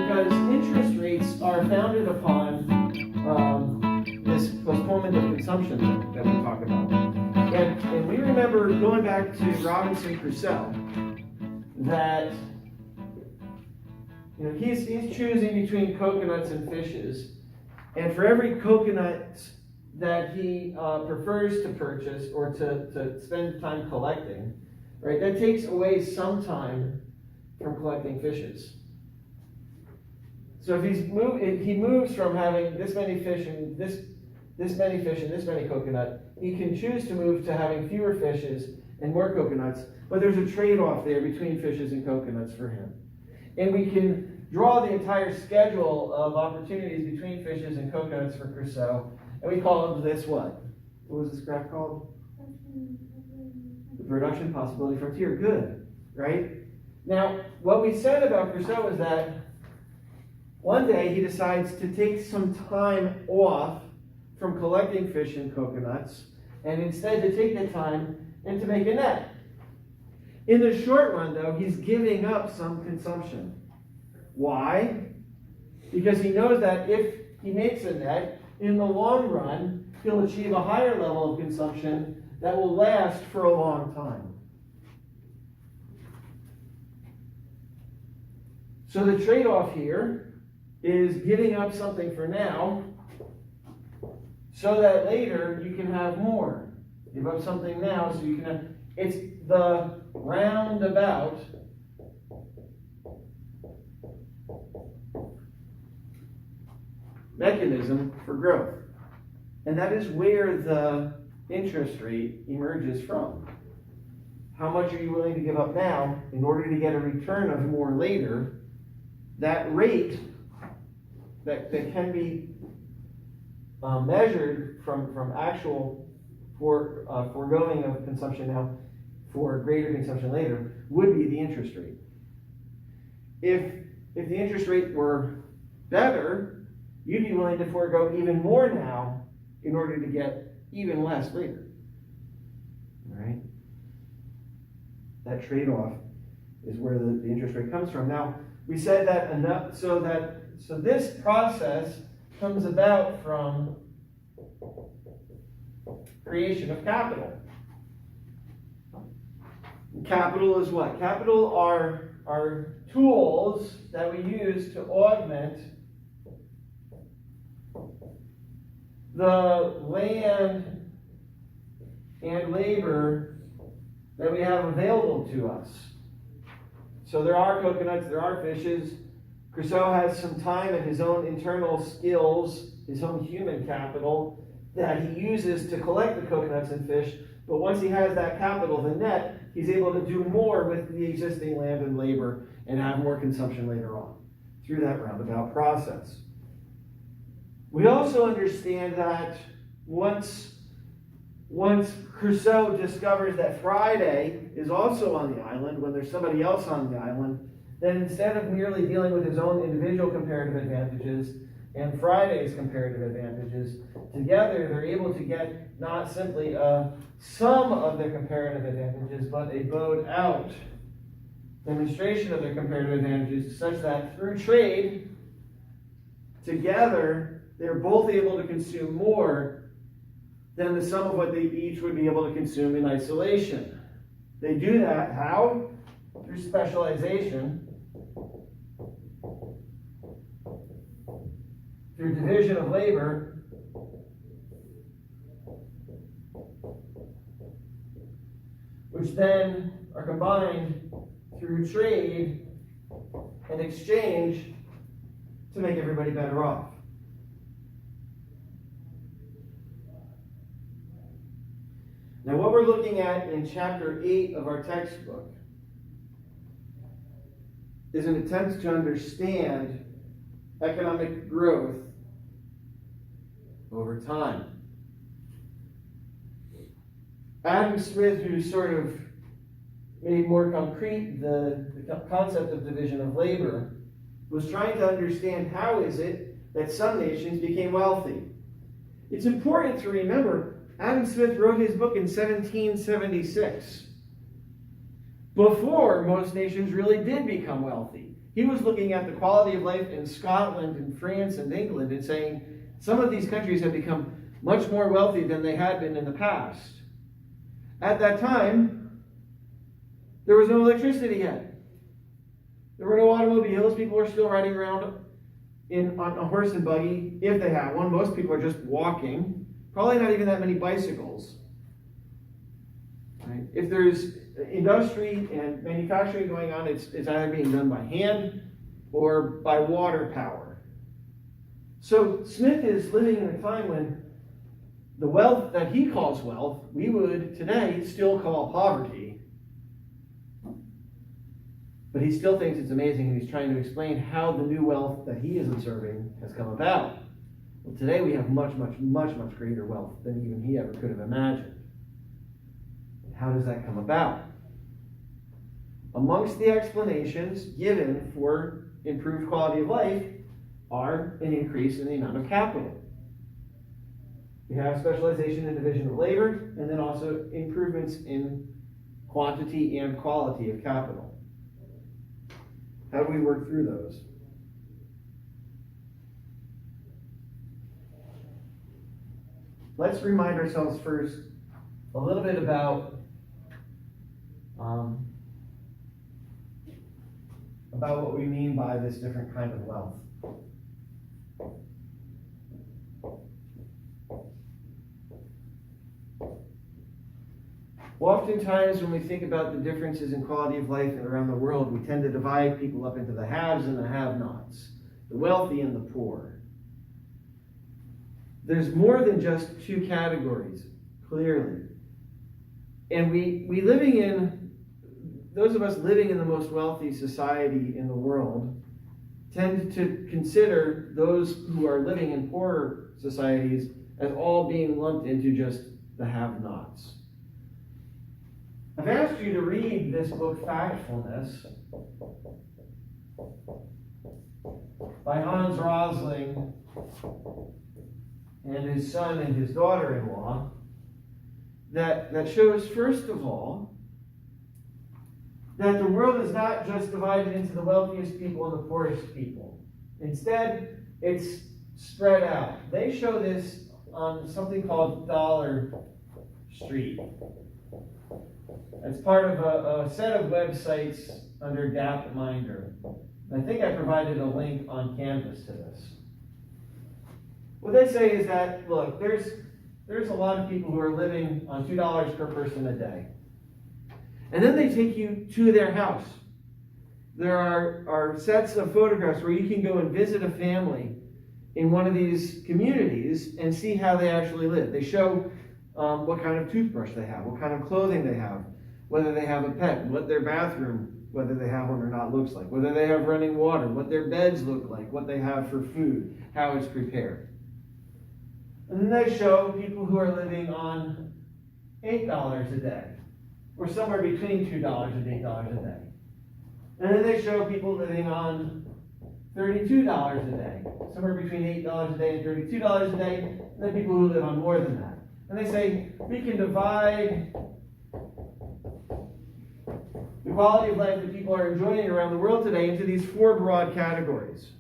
because interest rates are founded upon this postponement of consumption that we talk about. And we remember going back to Robinson Crusoe that he's choosing between coconuts and fishes, and for every coconut that he prefers to purchase or to spend time collecting, right, that takes away some time from collecting fishes. So if he moves from having this many fish and this many fish and this many coconut, he can choose to move to having fewer fishes and more coconuts, but there's a trade-off there between fishes and coconuts for him. And we can draw the entire schedule of opportunities between fishes and coconuts for Crusoe, and we call this what? What was this graph called? The production possibility frontier. Good, right? Now, what we said about Crusoe is that one day he decides to take some time off from collecting fish and coconuts, and instead to take the time and to make a net. In the short run, though, he's giving up some consumption. Why? Because he knows that if he makes a net, in the long run, he'll achieve a higher level of consumption that will last for a long time. So the trade-off here is giving up something for now so that later you can have more. Give up something now so you can have... It's the roundabout mechanism for growth. And that is where the interest rate emerges from. How much are you willing to give up now in order to get a return of more later? That rate that can be measured from actual foregoing of consumption now for greater consumption later would be the interest rate. If the interest rate were better, you'd be willing to forego even more now in order to get even less later. All right? That trade-off is where the interest rate comes from. Now, we said that enough so this process comes about from creation of capital. Capital is what? Capital are tools that we use to augment the land and labor that we have available to us. So there are coconuts, there are fishes. Crusoe has some time and his own internal skills, his own human capital, that he uses to collect the coconuts and fish. But once he has that capital, the net, he's able to do more with the existing land and labor and have more consumption later on through that roundabout process. We also understand that once Crusoe discovers that Friday is also on the island, when there's somebody else on the island, then instead of merely dealing with his own individual comparative advantages and Friday's comparative advantages, together they're able to get not simply a sum of their comparative advantages, but a bowed out demonstration of their comparative advantages, such that through trade, together, they're both able to consume more than the sum of what they each would be able to consume in isolation. They do that how? Through specialization, through division of labor, which then are combined through trade and exchange to make everybody better off. Now, what we're looking at in chapter 8 of our textbook is an attempt to understand economic growth over time. Adam Smith, who sort of made more concrete the concept of division of labor, was trying to understand how is it that some nations became wealthy. It's important to remember Adam Smith wrote his book in 1776, before most nations really did become wealthy. He was looking at the quality of life in Scotland and France and England and saying some of these countries have become much more wealthy than they had been in the past. At that time, there was no electricity yet. There were no automobiles. People were still riding around on a horse and buggy, if they had one. Most people are just walking. Probably not even that many bicycles. Right? If there's industry and manufacturing going on, it's either being done by hand or by water power. So Smith is living in a time when the wealth that he calls wealth, we would today still call poverty. But he still thinks it's amazing, and he's trying to explain how the new wealth that he is observing has come about. Well, today we have much, much, much, much greater wealth than even he ever could have imagined. How does that come about? Amongst the explanations given for improved quality of life are an increase in the amount of capital. We have specialization and division of labor, and then also improvements in quantity and quality of capital. How do we work through those? Let's remind ourselves first a little bit about what we mean by this different kind of wealth. Oftentimes, when we think about the differences in quality of life around the world, we tend to divide people up into the haves and the have-nots, the wealthy and the poor. There's more than just two categories, clearly. And those of us living in the most wealthy society in the world tend to consider those who are living in poorer societies as all being lumped into just the have-nots. I've asked you to read this book, Factfulness, by Hans Rosling and his son and his daughter-in-law, that shows, first of all, that the world is not just divided into the wealthiest people and the poorest people. Instead, it's spread out. They show this on something called Dollar Street. It's part of a set of websites under Gapminder. I think I provided a link on Canvas to this. What they say is that, look, there's a lot of people who are living on $2 per person a day. And then they take you to their house. There are sets of photographs where you can go and visit a family in one of these communities and see how they actually live. They show what kind of toothbrush they have, what kind of clothing they have, whether they have a pet, what their bathroom, whether they have one or not, looks like, whether they have running water, what their beds look like, what they have for food, how it's prepared. And then they show people who are living on $8 a day, or somewhere between $2 and $8 a day. And then they show people living on $32 a day, somewhere between $8 a day and $32 a day, and then people who live on more than that. And they say, we can divide the quality of life that people are enjoying around the world today into these four broad categories.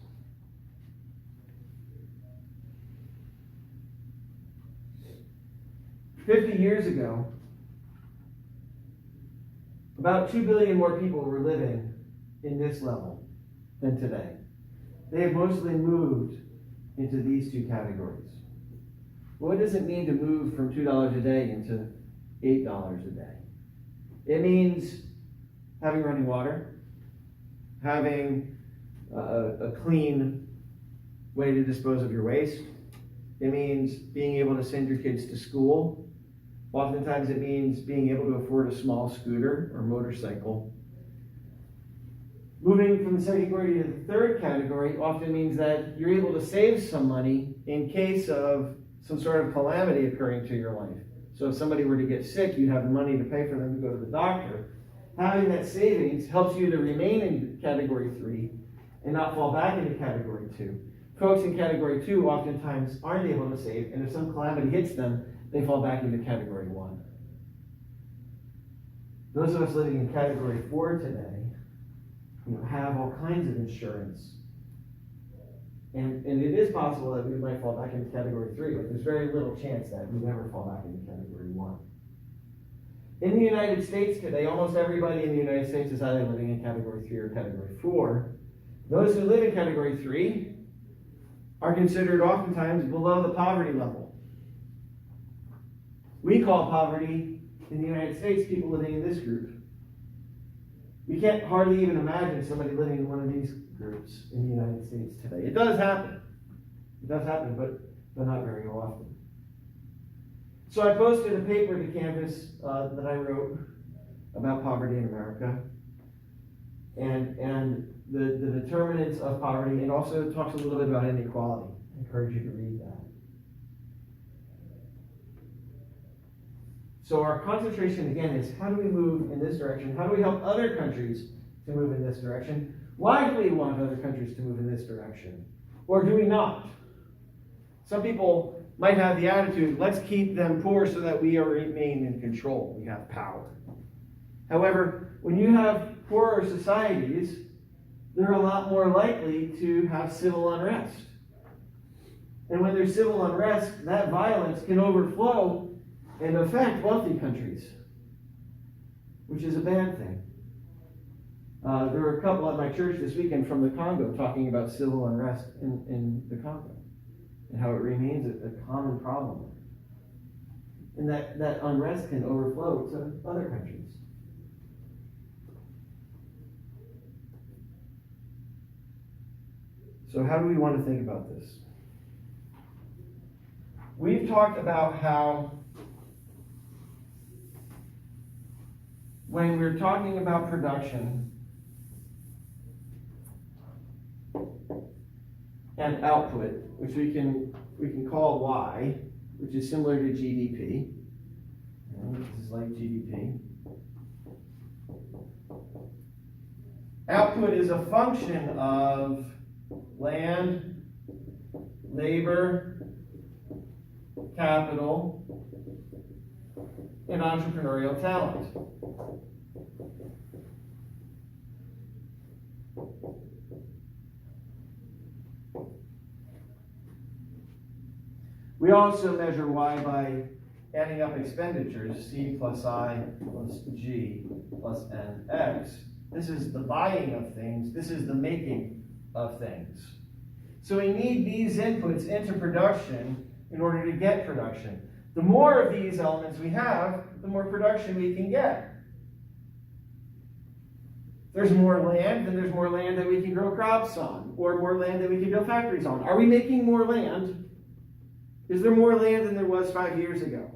"50 years ago, about 2 billion more people were living in this level than today. They have mostly moved into these two categories. What does it mean to move from $2 a day into $8 a day? It means having running water, having a clean way to dispose of your waste. It means being able to send your kids to school. Oftentimes it means being able to afford a small scooter or motorcycle. Moving from the second category to the third category often means that you're able to save some money in case of some sort of calamity occurring to your life. So if somebody were to get sick, you have the money to pay for them to go to the doctor. Having that savings helps you to remain in category 3 and not fall back into category 2. Folks in category 2 oftentimes aren't able to save, and if some calamity hits them, they fall back into category 1. Those of us living in category 4 today, have all kinds of insurance. And it is possible that we might fall back into category 3, but there's very little chance that we never fall back into category 1. In the United States today, almost everybody in the United States is either living in category 3 or category 4. Those who live in category 3 are considered oftentimes below the poverty level. We call poverty in the United States people living in this group. We can't hardly even imagine somebody living in one of these groups in the United States today. It does happen. It does happen, but not very often. So I posted a paper to campus that I wrote about poverty in America and the determinants of poverty, and also talks a little bit about inequality. I encourage you to read that. So our concentration, again, is how do we move in this direction? How do we help other countries to move in this direction? Why do we want other countries to move in this direction? Or do we not? Some people might have the attitude, let's keep them poor so that we remain in control. We have power. However, when you have poorer societies, they're a lot more likely to have civil unrest. And when there's civil unrest, that violence can overflow and affect wealthy countries, which is a bad thing. There were a couple at my church this weekend from the Congo talking about civil unrest in the Congo and how it remains a common problem. And that unrest can overflow to other countries. So how do we want to think about this? We've talked about how when we're talking about production and output, which we can call Y, which is similar to GDP. This is like GDP. Output is a function of land, labor, capital, and entrepreneurial talent. We also measure Y by adding up expenditures, C plus I plus G plus NX. This is the buying of things. This is the making of things. So we need these inputs into production in order to get production. The more of these elements we have, the more production we can get. There's more land, then there's more land that we can grow crops on, or more land that we can build factories on. Are we making more land? Is there more land than there was 5 years ago?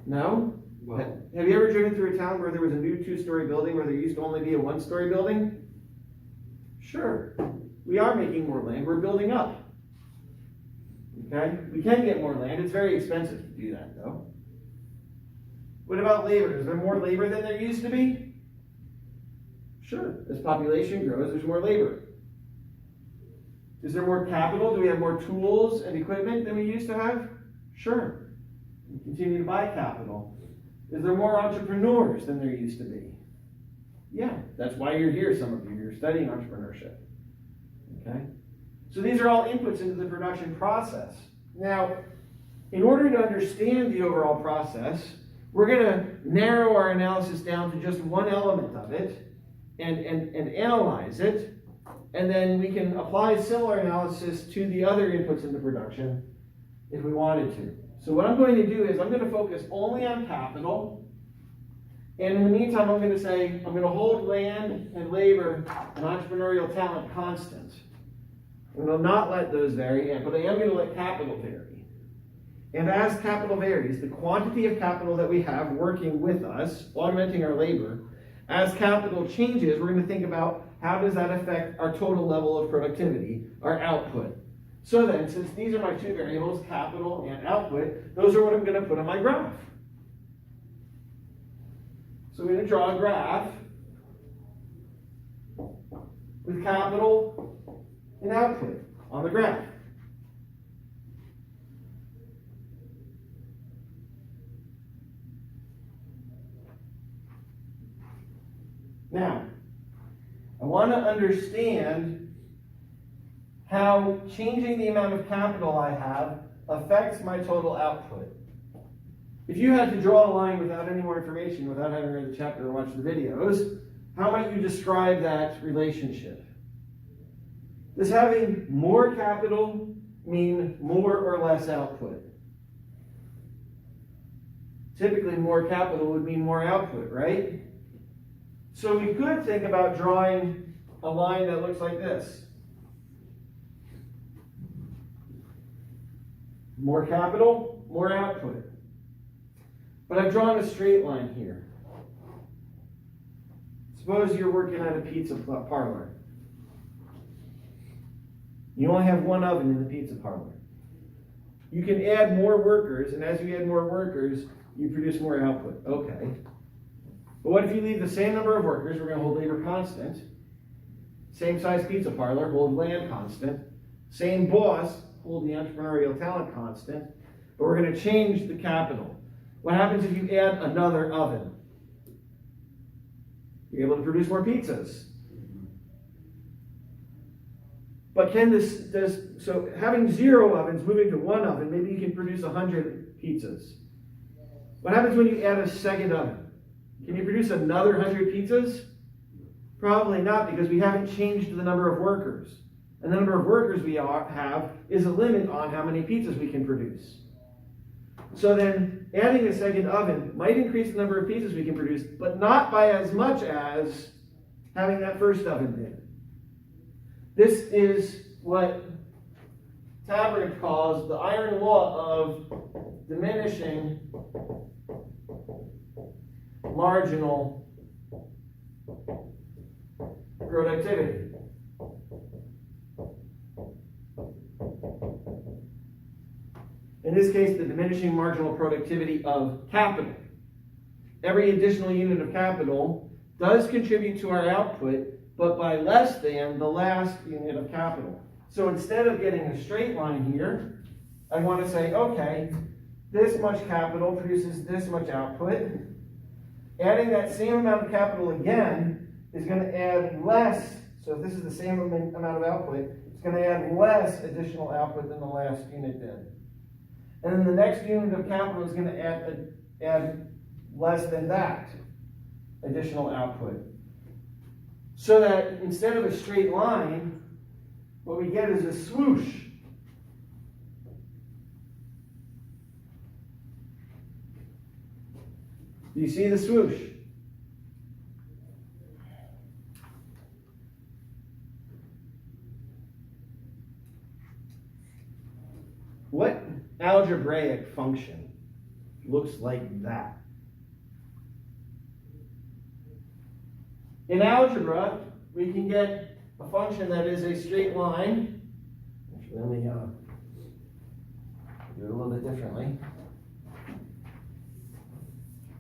No? Well, have you ever driven through a town where there was a new 2-story building where there used to only be a 1-story building? Sure. We are making more land. We're building up. Okay? We can get more land. It's very expensive to do that, though. What about labor? Is there more labor than there used to be? Sure. As population grows, there's more labor. Is there more capital? Do we have more tools and equipment than we used to have? Sure. We continue to buy capital. Is there more entrepreneurs than there used to be? Yeah. That's why you're here, some of you. You're studying entrepreneurship. Okay? So these are all inputs into the production process. Now, in order to understand the overall process, we're going to narrow our analysis down to just one element of it and analyze it, and then we can apply similar analysis to the other inputs into production if we wanted to. So what I'm going to do is I'm going to focus only on capital, and in the meantime I'm going to say I'm going to hold land and labor and entrepreneurial talent constant. I'm going to not let those vary, but I am going to let capital vary. And as capital varies, the quantity of capital that we have working with us, augmenting our labor, as capital changes, we're going to think about how does that affect our total level of productivity, our output. So then, since these are my two variables, capital and output, those are what I'm going to put on my graph. So I'm going to draw a graph with capital and output on the graph. Now, want to understand how changing the amount of capital I have affects my total output. If you had to draw a line without any more information, without having read the chapter or watched the videos, how might you describe that relationship? Does having more capital mean more or less output? Typically, more capital would mean more output, right? So we could think about drawing a line that looks like this. More capital, more output. But I've drawn a straight line here. Suppose you're working at a pizza parlor. You only have one oven in the pizza parlor. You can add more workers, and as you add more workers, you produce more output. Okay. But what if you leave the same number of workers? We're going to hold labor constant. Same size pizza parlor, hold land constant. Same boss, hold the entrepreneurial talent constant. But we're going to change the capital. What happens if you add another oven? You're able to produce more pizzas. But so having 0 ovens, moving to 1 oven, maybe you can produce 100 pizzas. What happens when you add a second oven? Can you produce another 100 pizzas? Probably not, because we haven't changed the number of workers. And the number of workers we have is a limit on how many pizzas we can produce. So then adding a second oven might increase the number of pizzas we can produce, but not by as much as having that first oven did. This is what Tabrick calls the iron law of diminishing marginal productivity. In this case, the diminishing marginal productivity of capital. Every additional unit of capital does contribute to our output, but by less than the last unit of capital. So instead of getting a straight line here, I want to say, okay, this much capital produces this much output. Adding that same amount of capital again is going to add less. So if this is the same amount of output, it's going to add less additional output than the last unit did. And then the next unit of capital is going to add less than that additional output. So that instead of a straight line, what we get is a swoosh. Do you see the swoosh? What algebraic function looks like that? In algebra, we can get a function that is a straight line. Actually, let me do it a little bit differently.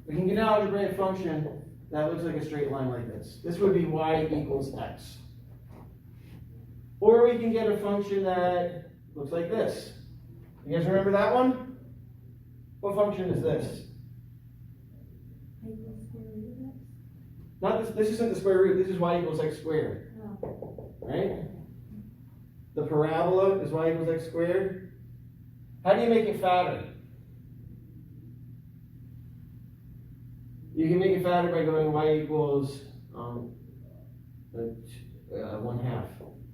We can get an algebraic function that looks like a straight line like this. This would be y equals x. Or we can get a function that looks like this. You guys remember that one? What function is this? Not this. This isn't the square root. This is y equals x squared. Oh. Right? The parabola is y equals x squared. How do you make it fatter? You can make it fatter by going y equals 1/2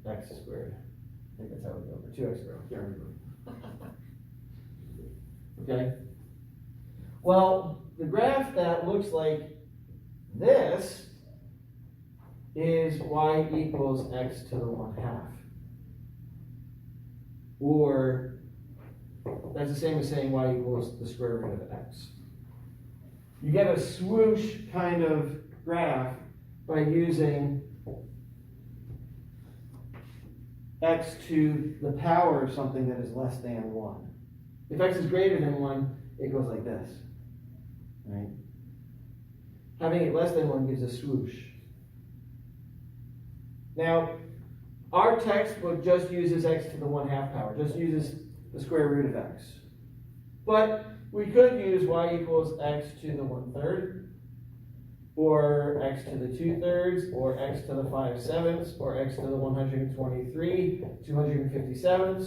x squared. I think that's how we go. Or 2x squared. I can't remember. Okay? Well, the graph that looks like this is y equals x to the 1/2. Or that's the same as saying y equals the square root of x. You get a swoosh kind of graph by using x to the power of something that is less than 1. If x is greater than 1, it goes like this. Right? Having it less than 1 gives a swoosh. Now, our textbook just uses x to the 1/2 power, just uses the square root of x. But we could use y equals x to the 1/3. or x to the 2/3, or x to the 5/7, or x to the 123, 257,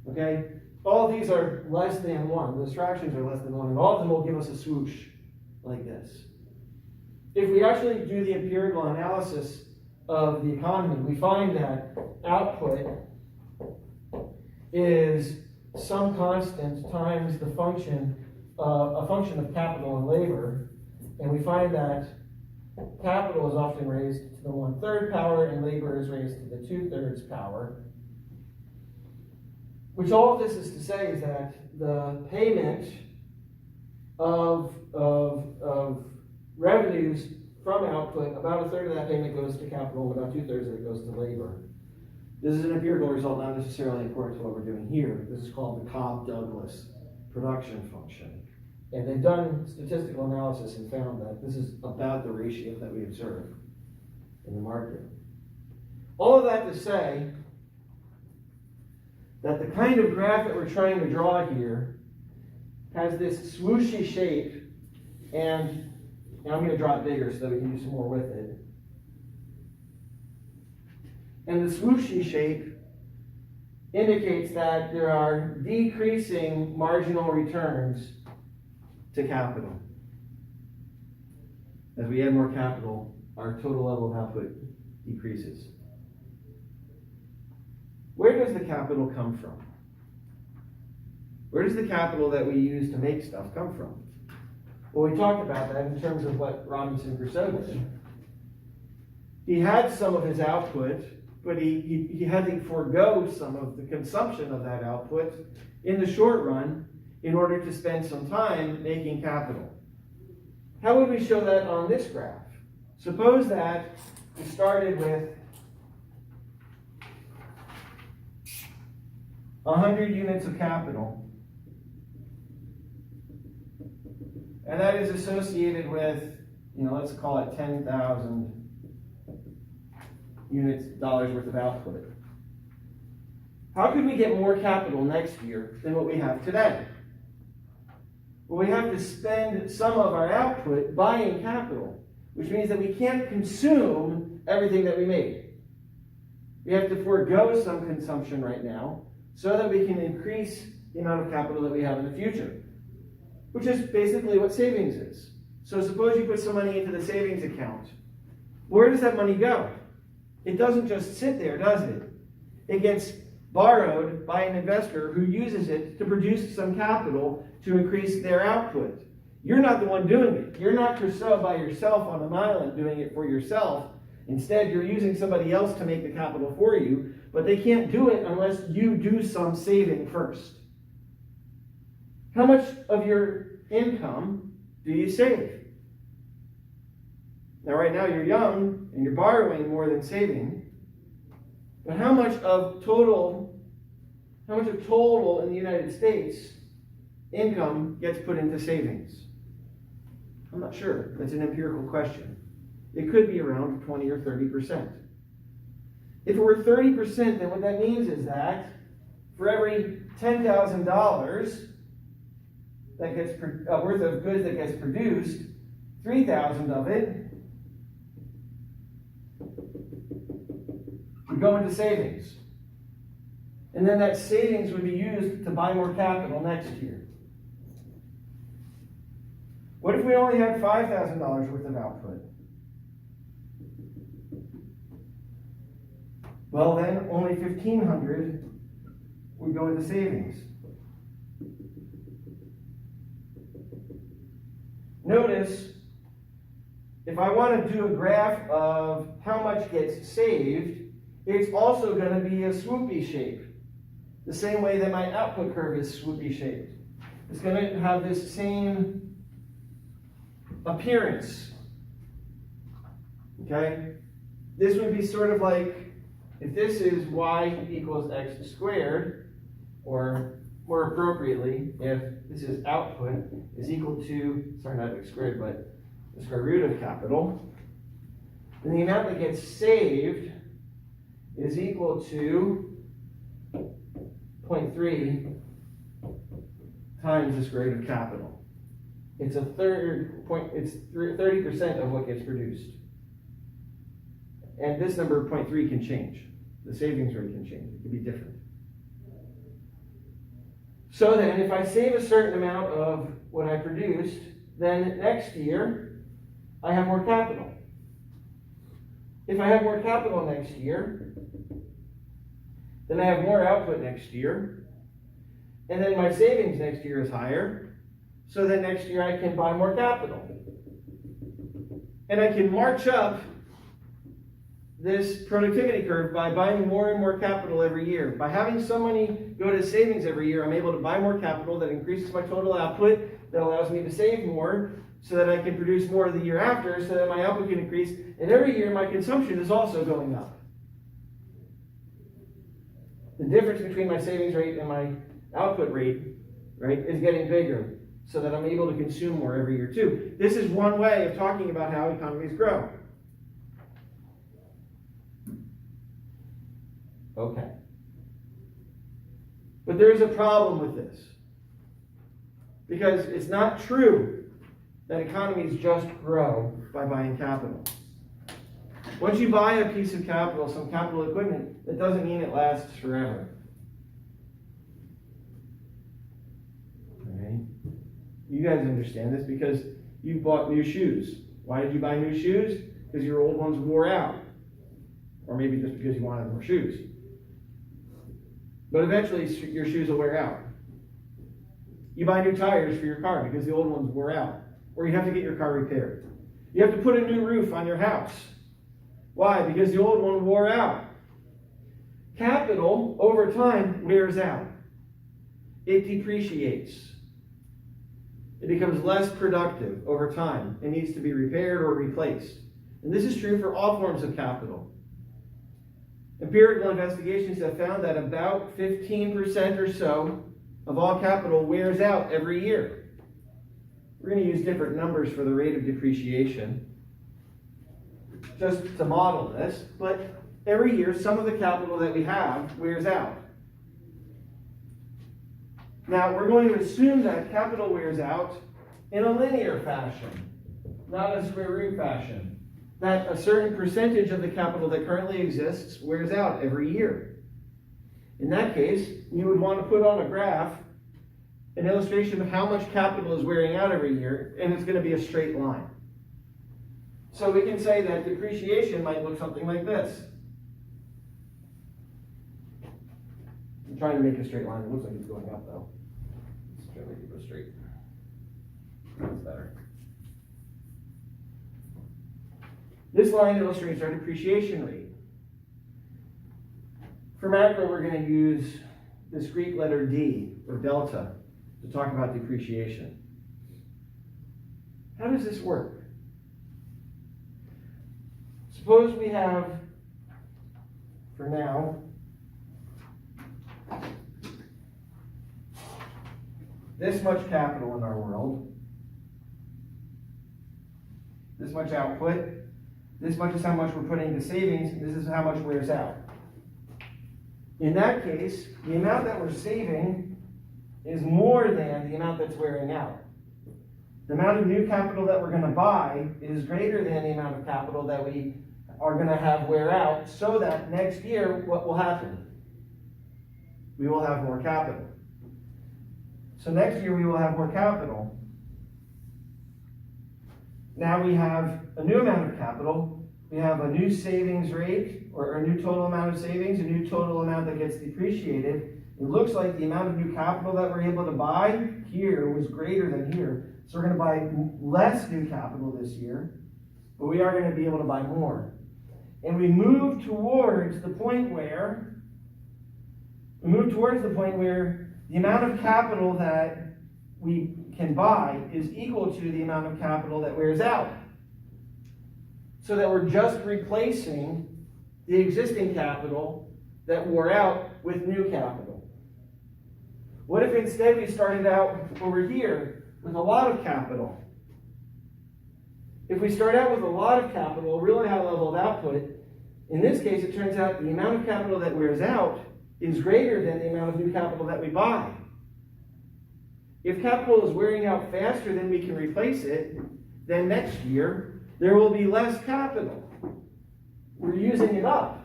okay? All of these are less than 1. Those fractions are less than 1, and all of them will give us a swoosh like this. If we actually do the empirical analysis of the economy, we find that output is some constant times the function, a function of capital and labor, and we find that capital is often raised to the 1/3 power and labor is raised to the 2/3 power. Which all of this is to say is that the payment of revenues from output, about 1/3 of that payment goes to capital, and about 2/3 of it goes to labor. This is an empirical result, not necessarily important to what we're doing here. This is called the Cobb-Douglas production function. And they've done statistical analysis and found that this is about the ratio that we observe in the market. All of that to say that the kind of graph that we're trying to draw here has this swooshy shape, and I'm going to draw it bigger so that we can do some more with it. And the swooshy shape indicates that there are decreasing marginal returns to capital. As we add more capital, our total level of output decreases. Where does the capital come from? Where does the capital that we use to make stuff come from? Well, we talked about that in terms of what Robinson Crusoe did. He had some of his output, but he had to forego some of the consumption of that output in the short run in order to spend some time making capital. How would we show that on this graph? Suppose that we started with 100 units of capital, and that is associated with, let's call it 10,000 dollars worth of output. How could we get more capital next year than what we have today? Well, we have to spend some of our output buying capital, which means that we can't consume everything that we made. We have to forego some consumption right now so that we can increase the amount of capital that we have in the future, which is basically what savings is. So suppose you put some money into the savings account. Where does that money go? It doesn't just sit there, does it? It gets borrowed by an investor who uses it to produce some capital to increase their output. You're not the one doing it. You're not Crusoe by yourself on an island doing it for yourself. Instead, you're using somebody else to make the capital for you, but they can't do it unless you do some saving first. How much of your income do you save? Now, right now, you're young and you're borrowing more than saving. But how much of total in the United States income gets put into savings? I'm not sure. That's an empirical question. It could be around 20 or 30%. If it were 30%, then what that means is that for every $10,000 that gets worth of goods that gets produced, 3,000 of it would go into savings. And then that savings would be used to buy more capital next year. What if we only had $5,000 worth of output? Well, then only $1,500 would go into savings. Notice, if I want to do a graph of how much gets saved, it's also going to be a swoopy shape. The same way that my output curve is swoopy shaped. It's going to have this same appearance. Okay? This would be sort of like, if this is y equals x squared, or more appropriately, if this is output is equal to, sorry, not x squared, but the square root of capital, then the amount that gets saved is equal to 0.3 times the square root of capital. it's a third point, it's 30% of what gets produced. And this number, 0.3, can change. The savings rate can change. It can be different. So then, if I save a certain amount of what I produced, then next year, I have more capital. If I have more capital next year, then I have more output next year, and then my savings next year is higher, so then next year I can buy more capital. And I can march up this productivity curve by buying more and more capital every year. By having some money go to savings every year, I'm able to buy more capital that increases my total output, that allows me to save more, so that I can produce more the year after, so that my output can increase. And every year my consumption is also going up. The difference between my savings rate and my output rate, right, is getting bigger, so that I'm able to consume more every year too. This is one way of talking about how economies grow. Okay. But there's a problem with this. Because it's not true that economies just grow by buying capital. Once you buy a piece of capital, some capital equipment, that doesn't mean it lasts forever. Alright? You guys understand this because you bought new shoes. Why did you buy new shoes? Because your old ones wore out. Or maybe just because you wanted more shoes. But eventually your shoes will wear out. You buy new tires for your car because the old ones wore out. Or you have to get your car repaired. You have to put a new roof on your house. Why? Because the old one wore out. Capital, over time, wears out. It depreciates. It becomes less productive over time and needs to be repaired or replaced. And this is true for all forms of capital. Empirical investigations have found that about 15% or so of all capital wears out every year. We're going to use different numbers for the rate of depreciation just to model this, but every year some of the capital that we have wears out. Now, we're going to assume that capital wears out in a linear fashion, not a square root fashion. That a certain percentage of the capital that currently exists wears out every year. In that case, you would want to put on a graph an illustration of how much capital is wearing out every year, and it's going to be a straight line. So we can say that depreciation might look something like this. I'm trying to make a straight line. It looks like it's going up, though. Let's try to make it go straight. That's better. This line illustrates our depreciation rate. For macro, we're going to use this Greek letter D, or delta, to talk about depreciation. How does this work? Suppose we have, for now, this much capital in our world, this much output, this much is how much we're putting into savings, and this is how much wears out. In that case, the amount that we're saving is more than the amount that's wearing out. The amount of new capital that we're going to buy is greater than the amount of capital that we are going to have wear out, so that next year, what will happen? We will have more capital. So next year we will have more capital. Now we have a new amount of capital. We have a new savings rate, or a new total amount of savings, a new total amount that gets depreciated. It looks like the amount of new capital that we're able to buy here was greater than here. So we're going to buy less new capital this year, but we are going to be able to buy more. And we move towards the point where the amount of capital that we can buy is equal to the amount of capital that wears out. So that we're just replacing the existing capital that wore out with new capital. What if instead we started out over here with a lot of capital? If we start out with a lot of capital, a really high level of output, in this case it turns out the amount of capital that wears out is greater than the amount of new capital that we buy. If capital is wearing out faster than we can replace it, then next year there will be less capital. We're using it up,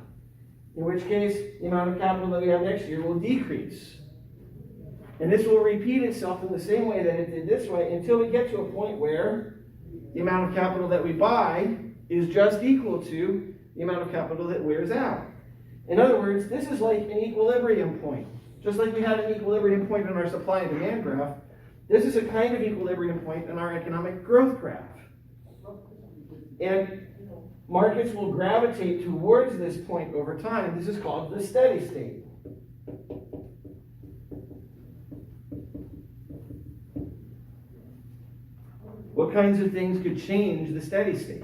in which case the amount of capital that we have next year will decrease. And this will repeat itself in the same way that it did this way until we get to a point where the amount of capital that we buy is just equal to the amount of capital that wears out. In other words, this is like an equilibrium point. Just like we had an equilibrium point in our supply and demand graph, this is a kind of equilibrium point in our economic growth graph. And markets will gravitate towards this point over time. This is called the steady state. What kinds of things could change the steady state?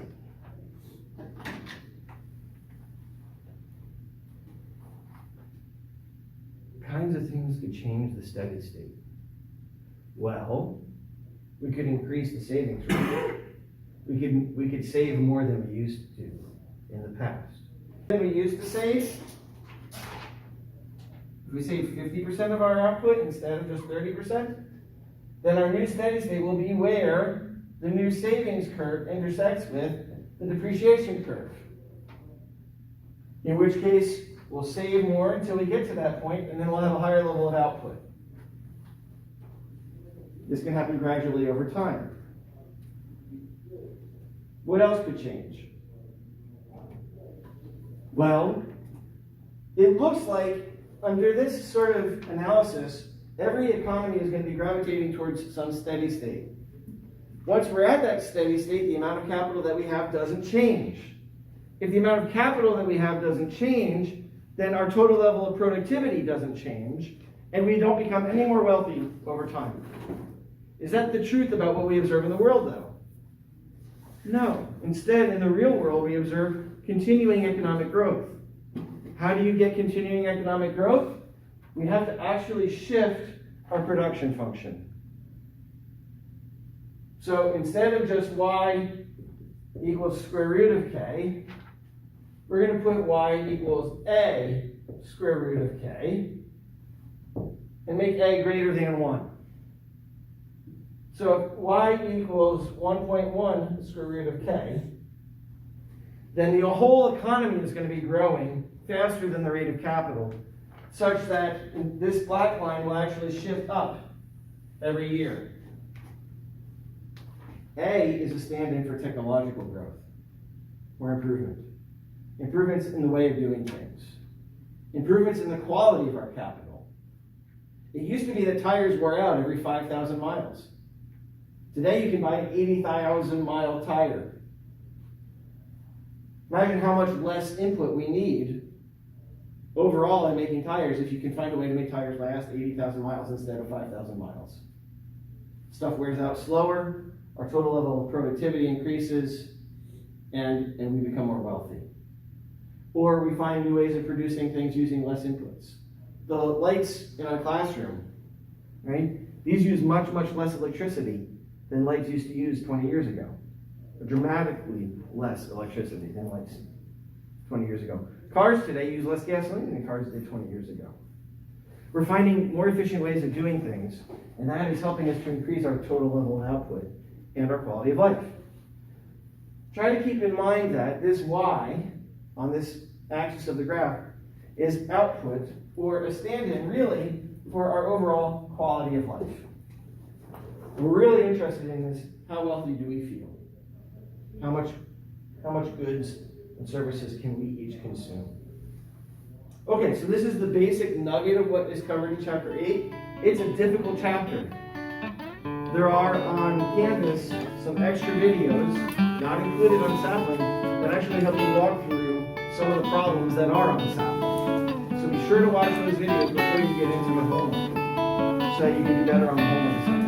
What kinds of things could change the steady state? Well, we could increase the savings rate. We could save more than we used to in the past. Than we used to save. If we save 50% of our output instead of just 30%, then our new steady state will be where the new savings curve intersects with the depreciation curve. In which case, we'll save more until we get to that point, and then we'll have a higher level of output. This can happen gradually over time. What else could change? Well, it looks like under this sort of analysis, every economy is going to be gravitating towards some steady state. Once we're at that steady state, the amount of capital that we have doesn't change. If the amount of capital that we have doesn't change, then our total level of productivity doesn't change, and we don't become any more wealthy over time. Is that the truth about what we observe in the world, though? No. Instead, in the real world, we observe continuing economic growth. How do you get continuing economic growth? We have to actually shift our production function. So instead of just y equals square root of k, we're going to put y equals a square root of k and make a greater than 1. So if y equals 1.1 square root of k, then the whole economy is going to be growing faster than the rate of capital, such that this black line will actually shift up every year. A is a stand-in for technological growth or improvement. Improvements in the way of doing things. Improvements in the quality of our capital. It used to be that tires wore out every 5,000 miles. Today you can buy an 80,000 mile tire. Imagine how much less input we need overall in making tires if you can find a way to make tires last 80,000 miles instead of 5,000 miles. Stuff wears out slower, our total level of productivity increases, and we become more wealthy. Or we find new ways of producing things using less inputs. The lights in our classroom, right? These use much, much less electricity than lights used to use 20 years ago. Dramatically less electricity than lights 20 years ago. Cars today use less gasoline than cars did 20 years ago. We're finding more efficient ways of doing things, and that is helping us to increase our total level of output and our quality of life. Try to keep in mind that this y on this axis of the graph is output, or a stand-in really for our overall quality of life. We're really interested in this: how wealthy do we feel? How much goods and services can we each consume? Okay, so this is the basic nugget of what is covered in chapter 8. It's a difficult chapter. There are on campus some extra videos, not included on Sapling, that actually help you walk through some of the problems that are on Sapling. So be sure to watch those videos before you get into the homework, so that you can do better on the homework assignment.